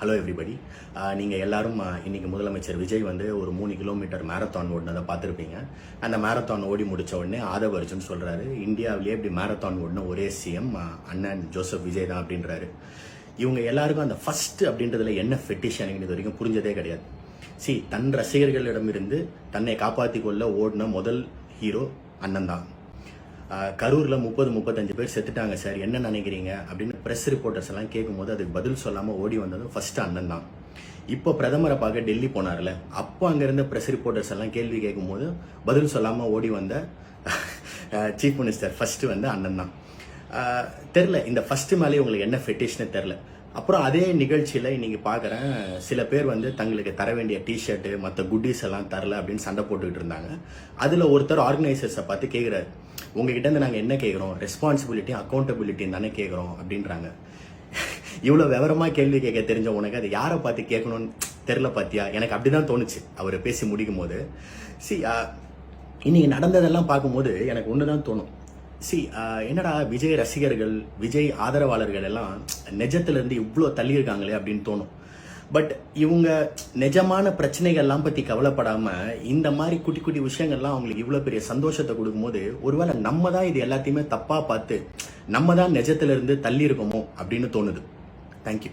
Hello everybody. நீங்கள் எல்லாரும் இன்னைக்கு முதலமைச்சர் விஜய் வந்து ஒரு 3 கிலோமீட்டர் மேரத்தான் ஓடினதை பார்த்துருப்பீங்க. அந்த மேரத்தான் ஓடி முடித்த உடனே ஆதவ அர்ஜுன் சொல்கிறாரு, இந்தியாவிலேயே இப்படி மேரத்தான் ஓடின ஒரே சிஎம் அண்ணன் ஜோசப் விஜய் தான் அப்படின்றாரு. இவங்க எல்லாருக்கும் அந்த ஃபர்ஸ்ட் அப்படின்றதுல என்ன ஃபெட்டிஷ் எனக்கு இது வரைக்கும் புரிஞ்சதே கிடையாது. தன் ரசிகர்களிடமிருந்து தன்னை காப்பாற்றி கொள்ள ஓடின முதல் ஹீரோ அண்ணன் தான். கரூரில் 30-35 பேர் செத்துட்டாங்க சார், என்ன நினைக்கிறீங்க அப்படின்னு ப்ரெஸ் ரிப்போர்ட்டர்ஸ் எல்லாம் கேட்கும்போது அதுக்கு பதில் சொல்லாமல் ஓடி வந்ததும் ஃபர்ஸ்ட் அண்ணன் தான். இப்போ பிரதமரை பார்க்க டெல்லி போனார்ல, அப்போ அங்கேருந்த ப்ரெஸ் ரிப்போர்ட்டர்ஸ் எல்லாம் கேள்வி கேட்கும்போது பதில் சொல்லாமல் ஓடி வந்த சீஃப் மினிஸ்டர் ஃபர்ஸ்ட் வந்து அண்ணன் தான். தெரில இந்த ஃபர்ஸ்ட் மேலே உங்களுக்கு என்ன ஃபெட்டிஷ்னு தெரில. அப்புறம் அதே நிகழ்ச்சியில் இன்னைக்கு பார்க்குறேன், சில பேர் வந்து தங்களுக்கு தர வேண்டிய டிஷர்ட்டு மற்ற குட்டீஸ் எல்லாம் தரல அப்படின்னு சண்டை போட்டுக்கிட்டு இருந்தாங்க. அதில் ஒருத்தர் ஆர்கனைசர்ஸை பார்த்து கேட்குறாரு, உங்ககிட்ட இருந்து நாங்கள் என்ன கேட்குறோம், ரெஸ்பான்சிபிலிட்டி அக்கௌண்டபிலிட்டின்னு தானே கேட்குறோம் அப்படின்றாங்க. இவ்வளோ விவரமாக கேள்வி கேட்க தெரிஞ்ச உனக்கு அது யாரை பார்த்து கேட்கணும்னு தெரில பார்த்தியா? எனக்கு அப்படி தான் தோணுச்சு அவர் பேசி முடிக்கும் போது. இன்னைக்கு நடந்ததெல்லாம் பார்க்கும்போது எனக்கு ஒன்று தான் தோணும். என்னடா விஜய் ரசிகர்கள் விஜய் ஆதரவாளர்கள் எல்லாம் நிஜத்திலிருந்து இவ்வளோ தள்ளி இருக்காங்களே அப்படின்னு தோணும். பட் இவங்க நிஜமான பிரச்சனைகள்லாம் பற்றி கவலைப்படாமல் இந்த மாதிரி குட்டி குட்டி விஷயங்கள்லாம் அவங்களுக்கு இவ்வளோ பெரிய சந்தோஷத்தை கொடுக்கும்போது ஒருவேளை நம்ம தான் இது எல்லாத்தையுமே தப்பாக பார்த்து நம்ம தான் நிஜத்திலிருந்து தள்ளி இருக்கோமோ அப்படின்னு தோணுது. தேங்க்யூ.